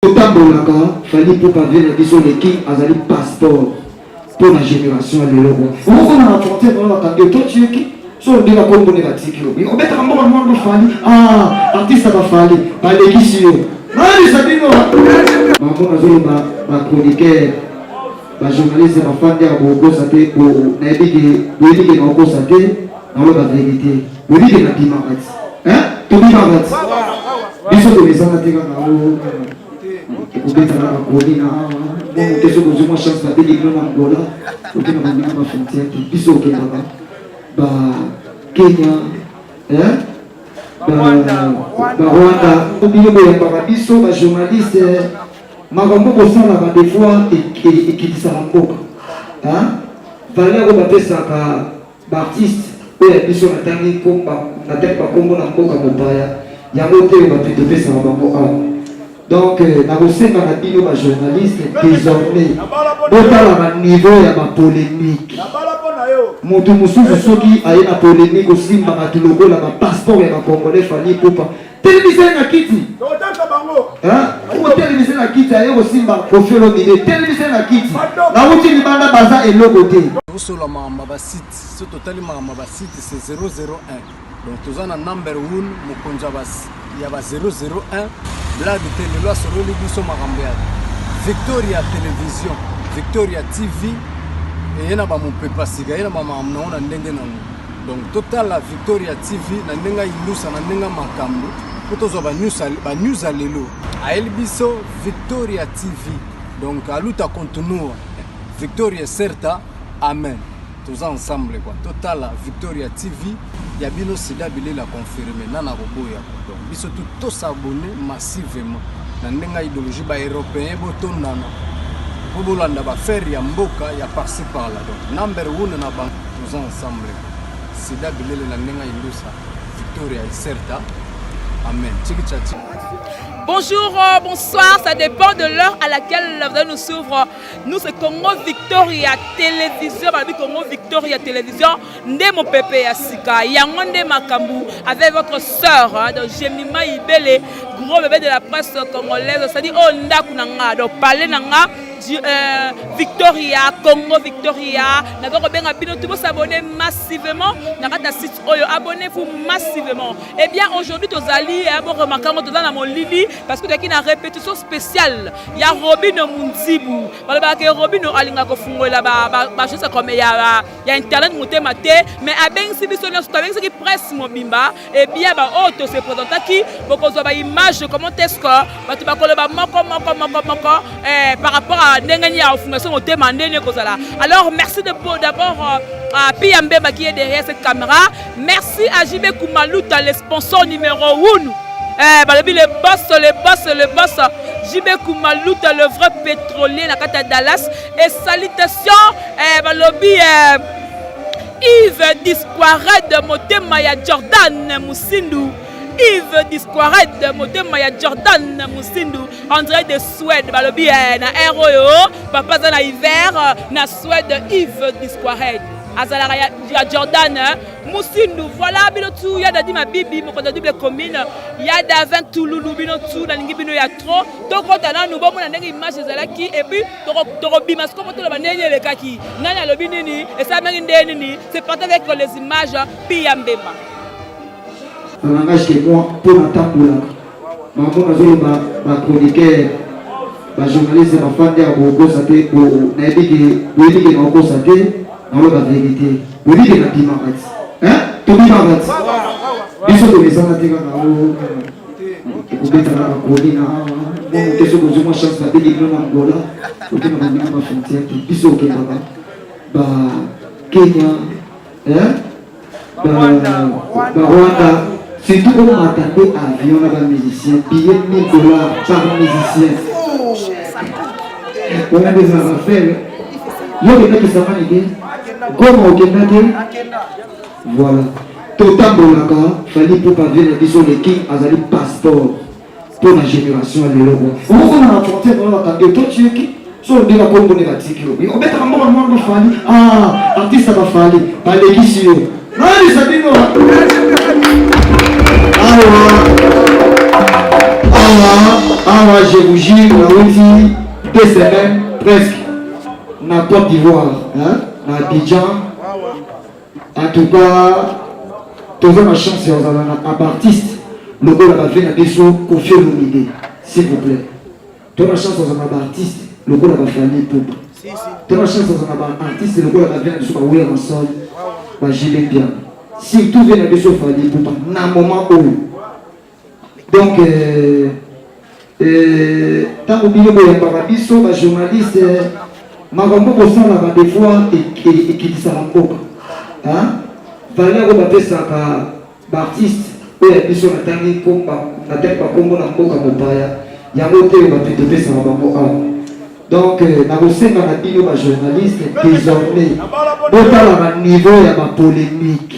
Totambolaka, fallait pour pas venir disons les qui a un passeport pour la génération à l'élo. On a apporté dans la table. Toi tu es qui? Sur de la combo négative. On met un bon moment de famille. Ah, artiste ça va falloir. Pas les qui sur. Non, les amis non. Maman ma chroniqueur, ma journaliste, ma fan de Abogo Saté pour n'aider que Abogo Saté dans la vérité. Vous dites que la dimanche. Hein? Tout dimanche. Ils sont de mes amis dans donc, dans le sein de la journaliste, désormais, dans le niveau de la polémique. Mon Moussou, qui a une polémique aussi, le passeport et le Congolais, fallait pour pas. Téléviser la Kitty. Pour téléviser la Kitty, il y a aussi un phénomène. Téléviser la Kitty. La route de Banda Baza est l'autre côté. Sur le site, c'est totalement ma site, c'est 001. Donc, tu as un number 1, mon Konjabas, il y a 001. Là, de télé, sur le Libiso Marambéa, Victoria Télévision, Victoria TV, et il y a mon papa Siga, il y a maman, on a donc, total la Victoria TV, na nenga ilusa, na nenga makambo, pour tous les news à l'élo. À Elbiso, Victoria TV, donc à l'outa continue, Victoria Certa, Amen. Tous ensemble, quoi. Total la Victoria TV, il y a bien aussi d'habiller la confirmer, nana roboya. Donc, ils sont tous s'abonner massivement. Dans une idéologie européenne, pour Bolanda va faire ya mboka ya par-ci par-là. Donc, number 1 na banque, tous ensemble. C'est d'habiller la nenga ilusa, Victoria et Certa. Amen. Bonjour, bonsoir, ça dépend de l'heure à laquelle vous nous s'ouvre. Nous, c'est Congo Victoria Télévision, Congo Victoria Télévision, Ndemo Pepe Yassika, Yangonde Makambu, avec votre sœur, Jemima Ibele, gros bébé de la presse congolaise, ça dit, oh, Ndakunanga, donc parler Nanga. Victoria, Congo Victoria, tout s'abonner massivement. Abonnez-vous massivement. Et bien aujourd'hui, tous alliés, dans mon Lili, parce que il y a une répétition spéciale. Il y a Robin Munzibu, Robin Alinga Kofungola, il y a Internet, mais à Ben Sibiso, qui presse mon bimba, et bien, auto se présente qui, beaucoup de images, comment est-ce que, par rapport à alors merci d'abord à Piambeba qui est derrière cette caméra. Merci à JB Koumalouta, le sponsor numéro 1. Le boss JB Koumalouta, le vrai pétrolier, la carte Dallas. Et salutations Yves Disquared, Motemaya Jordan Moussindou. Yves Disquared, Motemaya Jordan Moussindou, André de Suède, Balobi na Aéroyo, Papa Zana Hiver, na Suède, Yves Disquared. Azala ya Jordan Moussindou, voilà binotu ya dadi ma bibi mo konda double commune ya da 20 touloulou binotu na lingi bino ya trop to kota na nous bomona ndenge image ezalaki et puis to bima sko moto la banene le kaki nani alobi nini et ça mengi ndeni c'est parti avec les images Piambema. Un langage que moi, pour m'attendre, ma chroniqueur, ma journaliste, ma fan de Abogo Saté, pour n'aider que Abogo Saté, dans la vérité. Vous dites que la dimanche. Hein? Tout dimanche. Ils sont de mes amis dans l'eau. Vous êtes dans la colline. Vous êtes sur le chance de dire que nous sommes là. Vous êtes dans la frontière. Ils sont au Kenya. Hein? Rwanda. C'est tout comme m'attendait avion avec un musicien, billet $1000 par musicien. On a des affaires. Il y a des gens qui savent l'idée. Comment au Kenya? Voilà. Total Bolaka, fallait pour pas venir disons les qui a un passeport pour la génération à l'élo. On a apporté dans la table. Toi tu es qui? Sur de la combo négative. On met un bon moment de famille. Ah, artiste ça va falloir. Pas les qui sur. Non, les amis non. moi je vous jure, on a aussi 2 semaines presque na Côte d'Ivoire, hein, na Abidjan. En tout cas, tu as la chance un artiste, le gars va faire des choses qu'on fait l'humilier, s'il vous plaît. Tu as la chance un artiste, le gars va faire des poupes. Tu as la chance un artiste, le gars va faire des choses qu'on fait ensemble, bah j'y vais bien. Si tout vient des choses qu'on fait des poupes, dans un moment où. Donc, tant que vous avez un biso, les journalistes, Magambo Bosala des fois et qui dit ça en coca. Valère au baptême ça artiste, où il y a biso na tangi comme na tête pas comme na coca mopaya. Il y a l'autre qui va te taper ça en donc, na kosenga na bino ba journaliste désormais, botala na niveau ya ba polémique.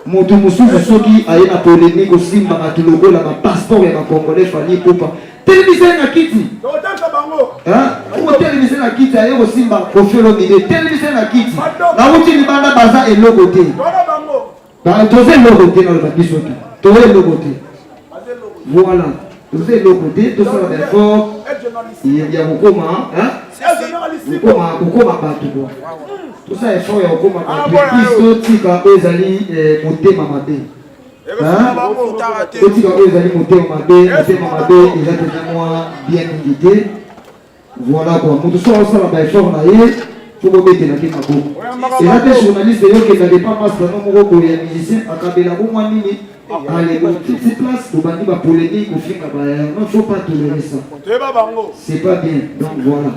Moto mususu soki aye na polémique aussi mbato logo la ba passeport ya ba congolais fali popa. Télévision na kiti. Hein? Pour télévision na kiti aye aussi mba kofelo mide. Télévision na kiti. Na wuti libanda baza et logo te. Ba toze logo te na ba biso te. Toze logo te. Voilà. Toze logo te, to sala d'effort. Il y a beaucoup hein? Beaucoup bato quoi. Tout ça est fort, il y a beaucoup de tika ezali motema mabe. Tika ezali motema mabe, exactement bien invité. Voilà quoi. Pour tout ça, on s'en va effort na ye. Faut me mettre na maboko. Et là des journalistes yo qui n'avaient pas masse dans mon gros les musiciens akabela ko mwa nini. Allez, c'est place au bandi ba polémique au film ba non faut pas tolérer ça. C'est pas bien. Donc voilà.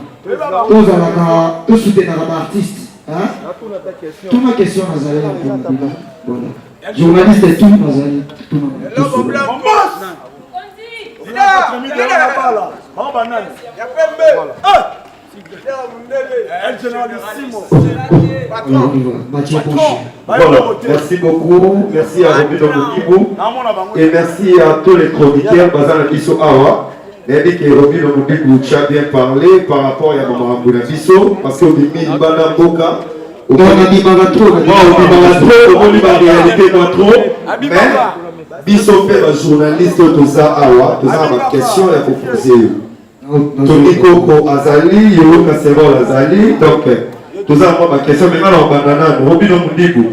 Tous soutenir l'artiste. Hein? Tout ma question Nazali. Voilà. Journaliste et tout Nazali. Tout merci beaucoup, merci à Robino Moukibou et merci à tous les chroniqueurs Bazana Bisso Awa. Il dit que Robino Moukibou a bien parlé par rapport à Maman Ambouna Bisso parce que au début, Bana Boka. On a dit Bana trop, on dit la réalité pas trop, mais Bisso fait un journaliste tout ça Awa, tout ça ma question il faut poser. Tony Koko Azali, Yo Kasero Azali, donc tout ça ma question maintenant on banana Robino Moukibou.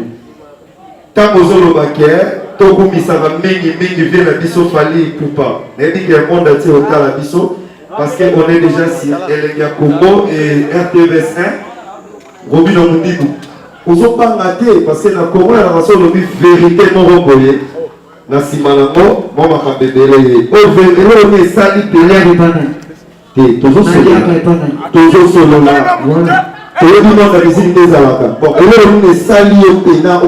Quand vous avez le baquet, Togo Misara Mingi vient à Bisso Fali Poupa. Il dit que le monde a été au cas à Bisso parce qu'on est déjà sur Elenga Congo et RTVS1. Robino Moukibou. Vous n'avez pas raté parce que dans le Congo, la nation de vérité non rebolée. Dans le Simanamo, moi je vais vous dire, on est sali de toujours solo là. Bon, on est sali au Pénat au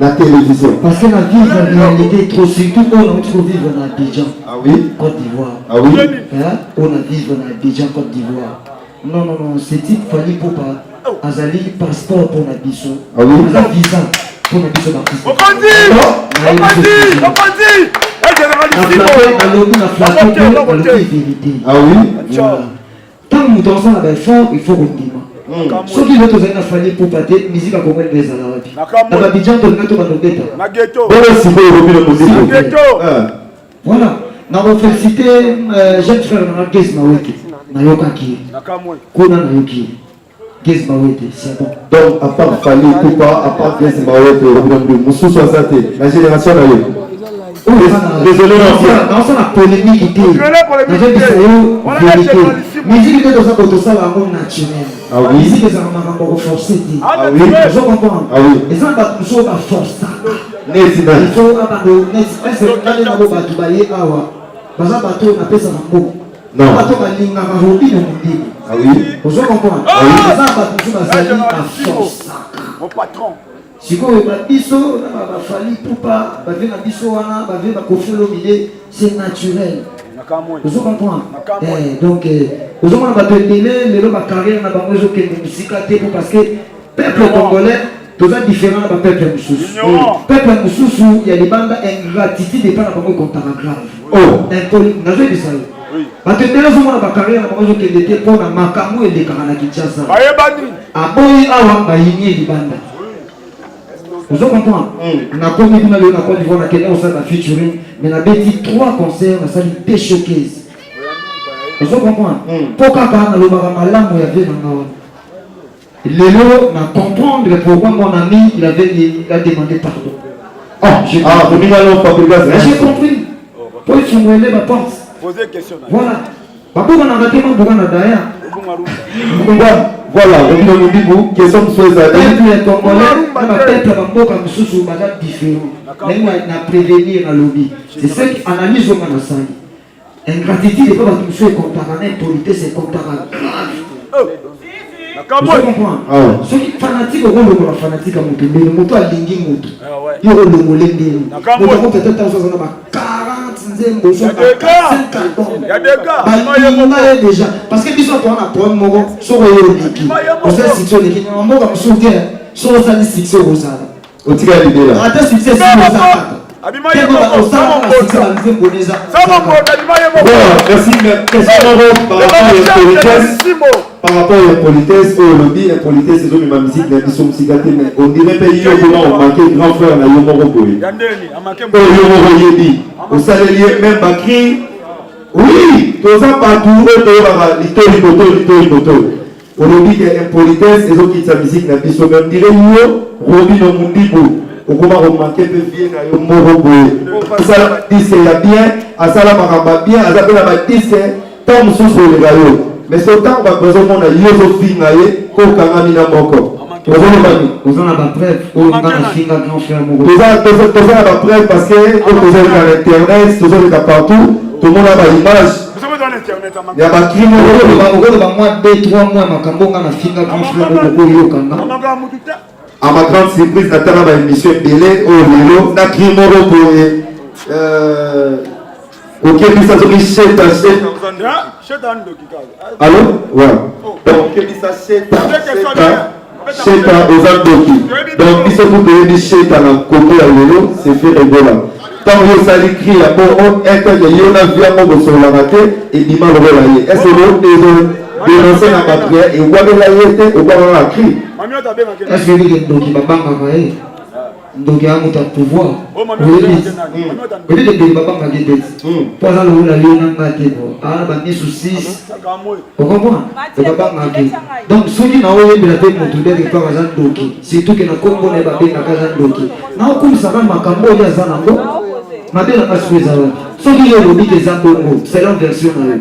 la télévision. Parce que la vie en réalité trop surtout on a trouvé vivre en Abidjan, Côte d'Ivoire. Ah oui. On a vivre en Abidjan, Côte d'Ivoire. Non, c'est type fallait pour pas. Azali passeport pour la biso. Ah oui. Visa pour la biso d'artiste. Ah oui. Tant que nous dansons la belle fort, il faut qu'on dise. Ceux qui veulent que fallu pour pâter, musique à combien de à la Abidjan, on a tout voilà. Nous avons félicité jeune frère Gez Mawete. Nayokaki. Kuna Nayoki. Gez Mawete, c'est bon. Donc, à part Fali Poupa, à part Gez Mawete, Moussou Soisate, la génération d'ailleurs. Désolé, dans la polémique était musique était dans un côté ça la naturel. Ah oui. Musique est un peu forcé. Ah oui. Je comprends. Ah oui. Et ça va toujours la force. Il faut abandonner. Est-ce que quand on va bailler awa, baza bateau na pesa mambo. Non. Bateau balinga na robi na mundi. Ah oui. Je comprends. Ah oui. Ça va toujours bazali la force. Mon patron. Sikoyo babiso na bafali pupa bave na biso wana bave bakofelo mide c'est naturel. Vous comprenez? Donc vous avez bato télé lelo ba carrière na bango zo kende musika te parce que peuple congolais tous a différent na peuple mususu. Peuple mususu il y a des bandes ingratitude pas na bango contrat grave. Oh, intoli na zo disalo. Bato télé zo na ba carrière na bango zo kende te pour na makambo ele kana Kinshasa. Aboyi awa ba yini libanda. Vous comprenez? On a commis une Côte d'Ivoire qui est au sein de la featuring mais on a dit 3 concerts, on a sali 2 showcases. Vous comprenez? Pourquoi quand on a malamu il y avait Lélo n'a comprendre pourquoi mon ami il a demandé pardon. J'ai compris. Pour que tu me lèves la porte. Posez question. Voilà. Pourquoi on a raté mon boucan d'ailleurs? Voilà, question de les Congolais, on a peut-être un peu différent. Mais on a prévenir à lobby. C'est ce qui analyse au Manasani. Ingratitude n'est pas parce que monsieur est comparé, impolitesse c'est comparé. Vous comprenez? Ceux qui fanatiques au rôle de la fanatique à mon tour, mais le moto a lingi moto. Il y a le molendé. Nous avons peut-être 40 nzembo, 50 ans. Il y a des gars. Déjà. Parce que ils sont pour un problème, sur le liki. On sait si tu es liki. On va me soutenir. Sur le sali succès au Rosada. On tire l'idée là. Attends, succès au Rosada. Merci, par rapport à l'impolitesse, au lobby, l'impolitesse, c'est ma musique, mais on dirait que on manquait grand frère à Yomoro Boy. Au salarié, même Bakri, oui, tout ça partout, au lobby, l'impolitesse, c'est eux qui sa musique, mais ils sont même diré, Robi no Mundibo. Au comment remarquer que bien à Yomoro Boy. Ça disque il y a bien, à ça la maramba bien, à ça la disque, tant sous le gaillot. Mais ce temps, on a besoin de Yosophine, qu'on a mis dans mon corps. Vous avez la preuve, on a fait un grand frère. Vous avez la preuve parce que vous avez dans l'internet, vous avez partout, tout le monde a l'image. Il y a un crime, à ma grande surprise, la émission Belé, au Lilo, na crime, ok, puis ça se dit allô? Ouais. Donc, ça c'est aux Andoki. Donc, il se faut que les chèques à la côté à l'élo, c'est fait Ebola. Tant que ça écrit à bon, un tel de Yona vient pour se la rater et dit mal au relayer. Est-ce que l'autre est dénoncé la patrie et où est la yété ou quoi on a écrit? Est-ce que vous avez dit que donc il y a un pouvoir. Vous avez dit que papa m'a dit pas dans le la lion n'a été bon. Ah bah ni soucis. Vous comprenez? Le papa m'a dit. Donc ceux qui n'ont pas eu la tête montée de pas à Zandoki. C'est tout que na Congo n'est pas bien à Zandoki. Na comme ça va makambo ya Zanango. Ma belle a souhaité ça. Ceux qui ont dit que Zandogo, c'est la version là.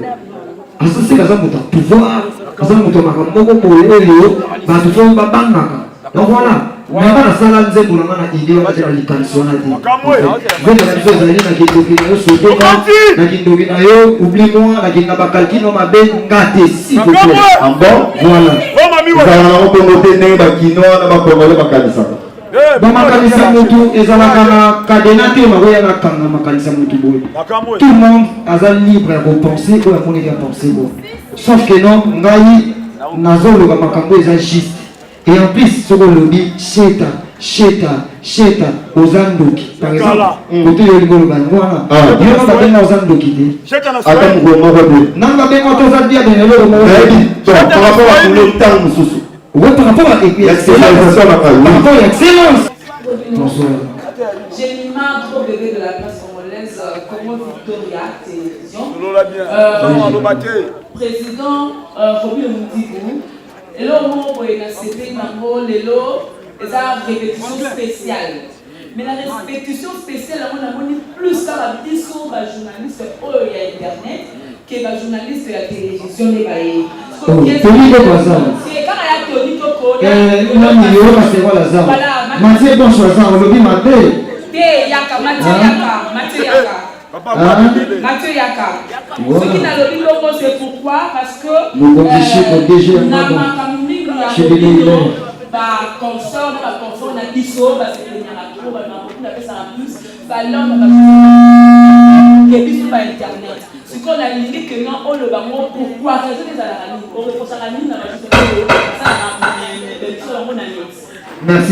Associé à Zandoki pouvoir. Zandoki makambo ko lelo ba tu fo ba banga. Donc voilà. Mais pas la salle de pour la idée de la liquidation. Oublie-moi, la guinée n'a pas calculé, on m'a bien gâté. Si vous plaît. En bon, voilà. Vous allez remonter les bakinois, on va commander ma canissa. Dans ma canissa, ils ont la cadenate, on va y aller à ma canissa. Tout le monde a libre à penser ou à penser. Sauf que non, Ngaï, Nazo, le Makambo, ils agissent. Et en plus, ce qu'on le dit, Cheta, aux Andoki. Par exemple, côté de l'Igolo, voilà. Il y a un peu aux Andoki. Attends, vous non, on va bien quand on a dit à des par rapport à le temps, oui, par rapport à l'excellence. Bonsoir. J'ai l'image trop bébé de la presse congolaise, Congo Victoria Télévision. Président Robi Moutibou. Et là, on a CP, Lelo, et ça répétition spéciale. Mais la répétition spéciale, on a plus qu'à la discours d'un journaliste il y a Internet que d'un journaliste de la télévision. Mathieu Yaka. Ce qui n'a le logo, c'est pourquoi? Parce que merci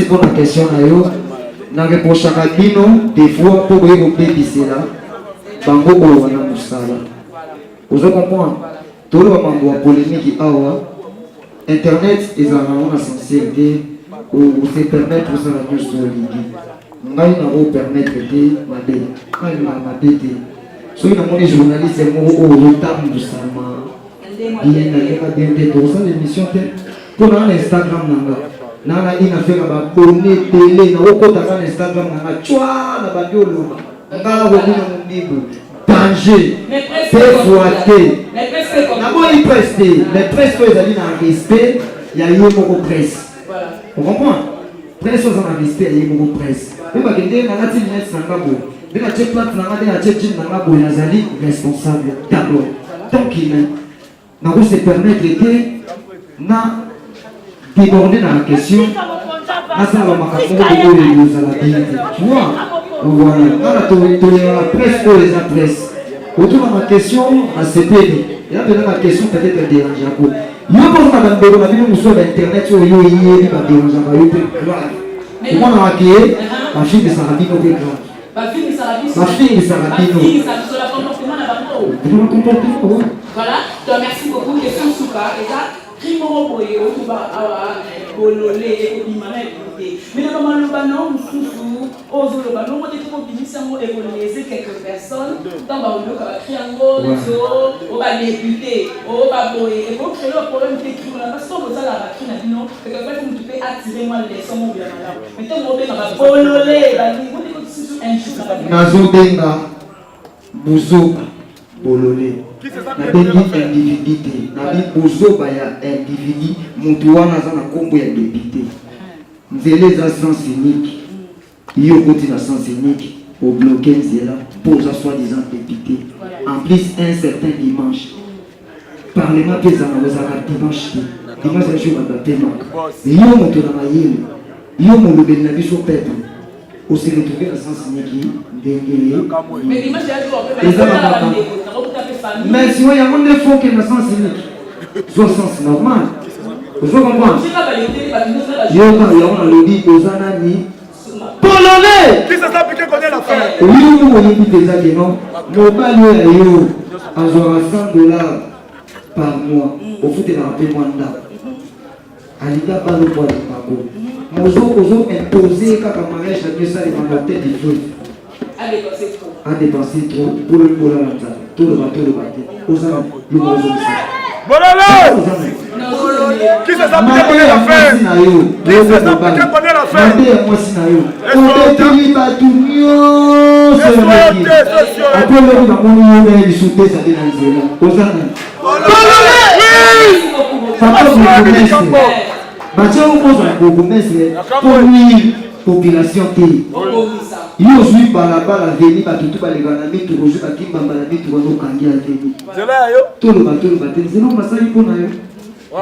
pour la question. Dans le prochain cabino, des fois, pour évoquer d'ici là. Bango wana musala. Vous comprenez? Tout le monde polémique Internet est en sincérité ou se permettre de la news sur l'idée. ngai na ko permettre te mabe ngai na mabe te soki na moni journaliste moko oyo otambusama bien naleka bien te tokosala émission te mpona na Instagram nanga nana ina feka babone tele na okotaka na Instagram nanga cwa na bandi oloba ngala komina mobibu danger pefoite naboyi presse te mais presse oyo ezali na respect ya ye moko presse on comprend presse oyo eza na respect ya ye moko presse mpe bakende nanga ti lunette nanga boye mpe natie plate nanga nde natie jean nanga boye nazali responsable d'abord donc ina nakose permettre te na déborder dans la question nasala bamakambo oyo ezala bien te tu vois voilà ngala tolela presse oyo eza presse autour de ma question na sepeli ya mpena ma question peut-être dérange ako yo mpoza na bandeko na bino mosusu ya internet oyo yo eyebi baderangeaka yo mpe grave omonaka ye bafingisaka bino mpe grave bafingisaka bino comportement. Voilà, donc merci beaucoup. Question Souka, et ça, Rimoro Boye, Otuba, Bololé, Obimana, mais normalement, le banon, Sousou, Ozo, le banon, on dit qu'on finit sans mot et qu'on laisse quelques personnes, dans le triangle, au bas député, au bas Boye, et pour créer le problème d'écrire, parce qu'on vous a la vacune, non, et que fait, vous pouvez attirer moi les sons, bien là. Mais tant qu'on va Bololé, vous dites que c'est un jour. Nazodenga, Bouzoka. Bololé nabengi individu te nabi bozoba ya individu moto wana aza na nkombo ya député nzela eza sens unique yo okoti na sens unique obloke nzela mpo oza soi-disant député en plus un certain dimanche parlement mpe ezala ozalaka dimanche te dimanche ya jour batemaka yo moto na mayele yo molobeli na biso peuple ose retrouve na sens unique ndenge mais si vous avez des fois qui est dans le sens unique, c'est le sens normal. Vous comprenez? Il y a un lobby aux anani. Polonais! Qui s'est appliqué qu'on est la fin? Oui, vous avez dit déjà que non. Mon balai est à $100 par mois. Au foot, il a rappelé mandat. Alida pas le poids de Paco. Mozo imposé quand on mariage avec ça, les mandataires du feu. A dépensé trop pour le tout le bateau. Aux amis, le mozo. Qui s'est appliqué qu'on est la fin? Qui s'est appliqué qu'on est la fin? Population T. Yo suis balabala veni batutu balekana mitu roju bakimbamba na mitu wano kangia veni. Zela yo. Tolo batelo batelo. Zela masali pona yo.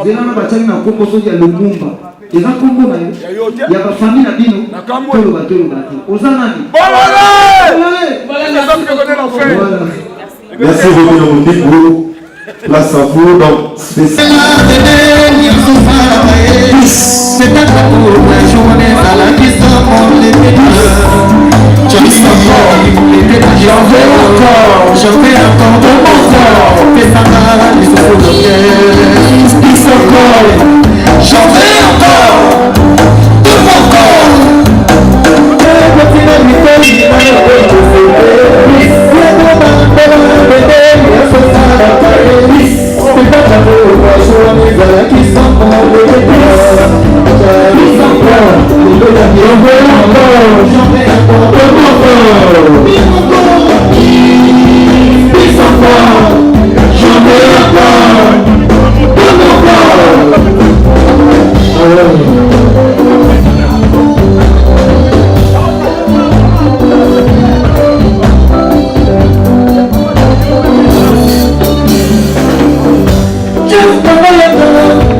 Zela na batali na kombo so ya Lumumba. Eza kombo na yo. Ya ba famille na bino. Tolo batelo batelo. Ozanani. Bololé. Merci beaucoup Ndiko. Place à vous donc spécial. C'est un pour la journée à la maison pour les pédales. J'en veux encore de mon corps. Et ça va, ils sont pour le ils sont corps. J'en veux encore de mon corps. Just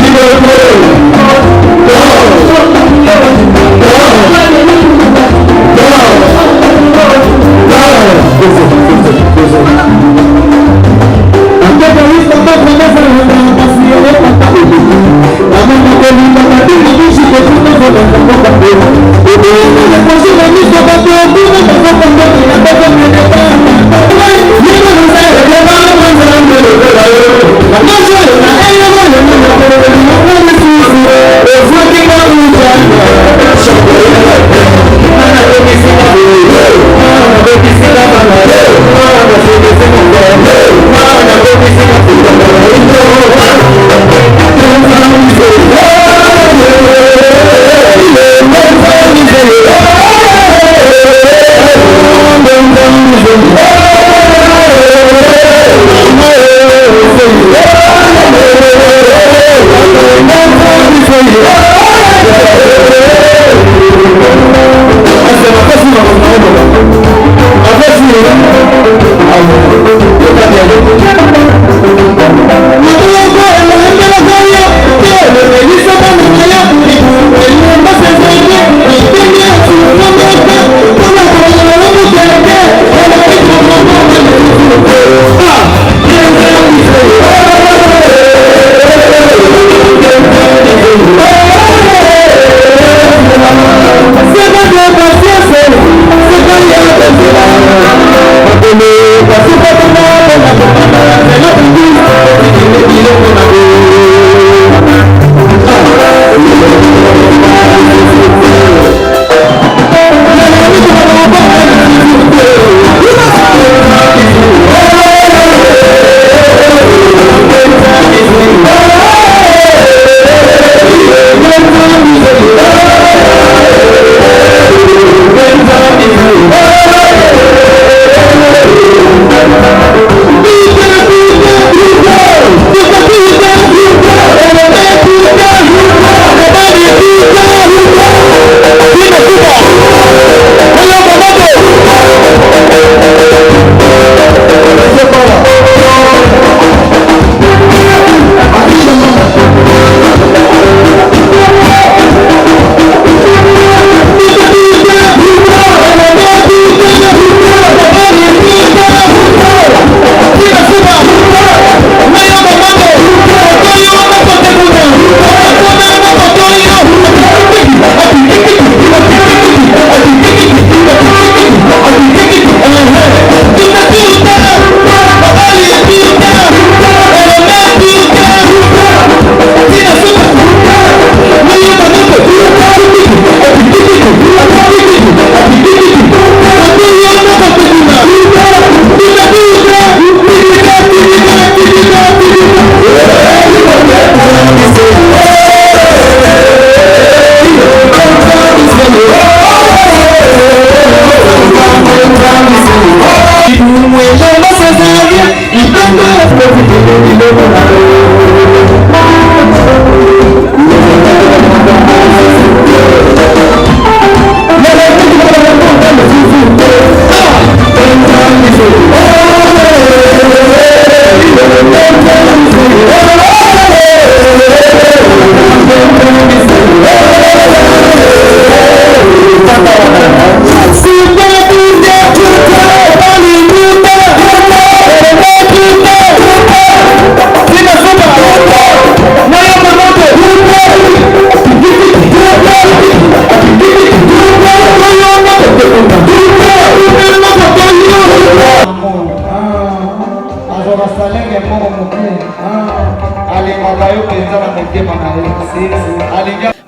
Libéré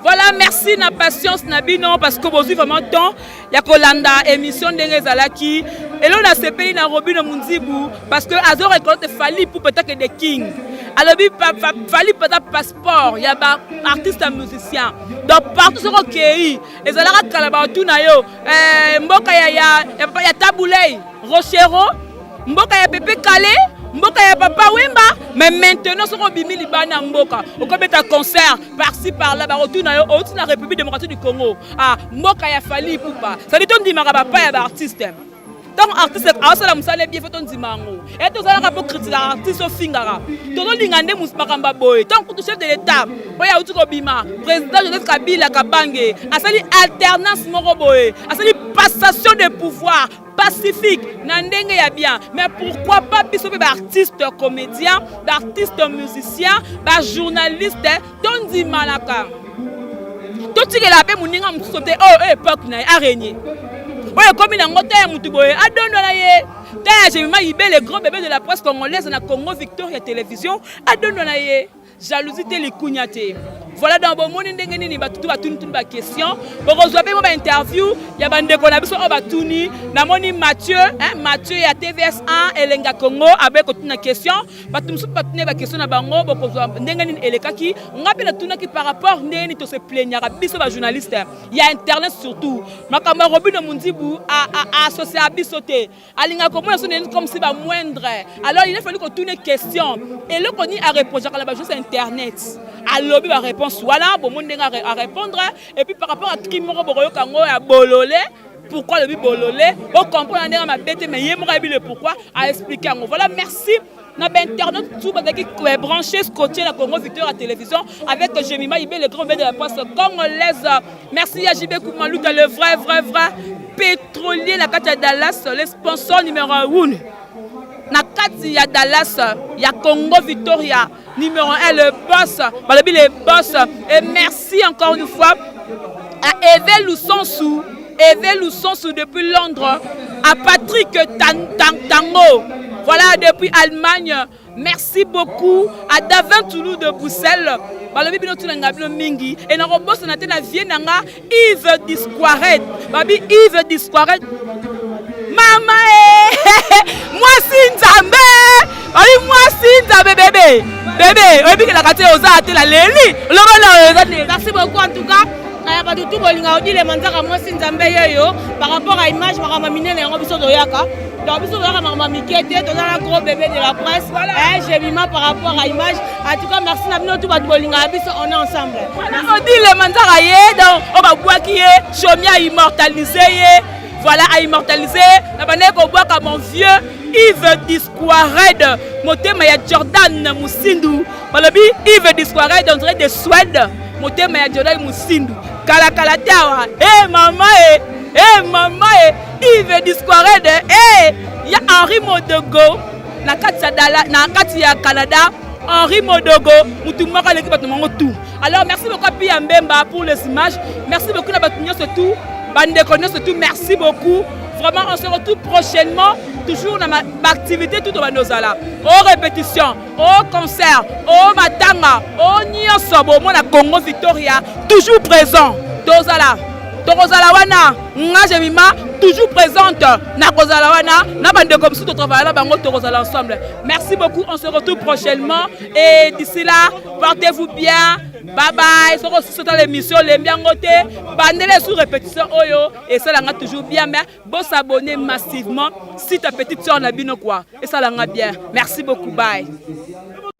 Voilà, merci na patience Nabino parce que vous vraiment temps ya kolanda émission ndenge zalaki et là on a CPI na Robino Munzibu parce que Azor récolte Fali pour peut-être des King. Alors Fali peut-être passeport, il y a ba artiste musicien. Donc partout sur OK, et zalaka kalaba tout na yo mboka ya Taboulay, Rochero, mboka ya Pepe Calé. Mboka ya Papa Wemba, mais maintenant sur Bimi Libana Mboka, au un concert par-ci par-là, au la République démocratique du Congo. Ah, Mboka ya Fali Poupa. Ça dit on dit maraba pas ya artiste. Donc artiste a ça la musale bien fait on dit mango. Et tout ça la pour critiquer artiste au fingara. Tout le lingande musmakamba boy. Tant que chef de l'état, oya utu ko bima, président Joseph Kabila Kabange, a sali alternance moko boy, a sali passation de pouvoir. Pacifique, n'andenge ya bien. Mais pourquoi pas biso be artiste comédien, d'artiste musicien, ba journaliste, tondi malaka. Toti ke la pe muninga msote oh époque na araignée. Ouais comme na ngote ya mutu boye adondo na ye. T'as j'ai ma yibé les grands bébés de la presse congolaise na Congo Victoria Télévision adondo na ye. Jalousie te likunyate. Voilà dans bon monde ndenge nini batutu batuni ba question. Bon reçoit ba interview, ya bande ko na biso o batuni na moni Mathieu, Mathieu ya TVS1 Elenga Congo avec une question. Batumsu batune ba question na bango bo kozwa ndenge nini elekaki. Ngapi na tuna ki par rapport ndeni to se plaignara biso ba journaliste. Il y a internet surtout. Makamba Robino Munzibu a associé à bisoté. Alinga comment sonne comme si ba moindre. Alors il a fallu qu'on tourne question et le qu'on y a répondu à la base c'est internet. Alors il va répondre voilà bon monde à répondre et puis par rapport à qui moko boroyo kango ya bololé pourquoi le bololé on comprend ma bête mais yemo le pourquoi à expliquer voilà merci na internet tout qui est branché scotché la Congo Victoria Télévision avec Jemima Ibé le grand de la presse congolaise merci à JB Koumalou le vrai pétrolier la carte Dallas le sponsor numéro 1 na kati ya Dallas ya Congo Victoria numéro 1 le boss balobi le boss et merci encore une fois à Eve Lusonsu depuis Londres à Patrick Tango voilà depuis Allemagne merci beaucoup à Davin Toulou de Bruxelles balobi bino tunanga bino mingi et na boss na tena vienanga Yves Disquaret Mama moi si Nzambe ali moi si Nzambe bébé obi ke la kate oza ate la leli merci beaucoup en tout cas ba tout bolinga odile manzaka moi si Nzambe yoyo par rapport à image makama minene yango biso doyaka donc biso doyaka makama mikete tozala gros bébé de la presse j'ai mis par rapport à image en tout cas merci na bino tout ba bolinga biso on est ensemble odile manzaka ye donc on va boire qui est chomia immortalisé voilà à immortaliser na bane ko boire comme mon vieux Yves Disquared motema ya Jordan Musindu balobi Yves Disquared on dirait de Suède motema ya Jordan Musindu kala tawa mama Yves Disquared ya Henri Modogo na kati ya Canada Henri Modogo mutu moko l'équipe bato tout alors merci beaucoup Pia Mbemba pour les images merci beaucoup na bato surtout bande connaissent tout merci beaucoup vraiment on se retrouve prochainement toujours dans ma activité tout au Banozala aux répétitions au concert au matanga au nyosobo moi na Congo Victoria toujours présent dozala wana ngajemima toujours présente na kozala wana na bande comme tout travail là bango tozala ensemble merci beaucoup on se retrouve prochainement et d'ici là portez-vous bien. Bye bye, c'est dans l'émission les Mbiangote, bandez sous répétition oyo et ça l'a toujours bien mais bon s'abonner massivement si ta petite soeur n'a bien quoi et ça l'a bien. Merci beaucoup, bye.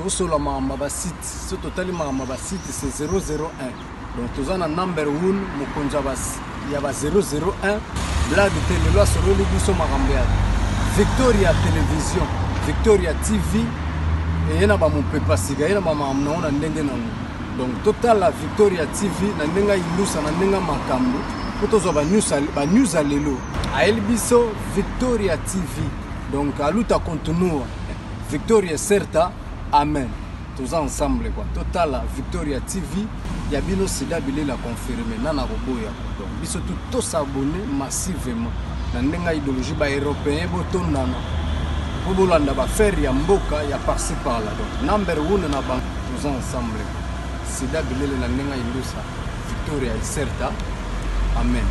Sur la mama site, ce total mama site c'est 001. Donc tous en number 1 Mukonja bas, il y a 001 blague télé loi sur le biso marambia. Victoria Télévision, Victoria TV et il y a pas mon papa siga, il y a pas maman on a ndenge nango. Donc total la Victoria TV na ndenga ilusa na ndenga makambo potozo ba news alelo a elbiso Victoria TV donc aluta continua Victoria certa amen tous ensemble quoi total la Victoria TV ya bino sida bile la confirmer nana roboya donc biso tout s'abonner massivement na ndenga idéologie ba européen botondana bobolanda ba faire ya mboka ya par-ci par là donc number 1 na bank tous ensemble sida bilele na ndenga indusa Victoria Iserta. Amen.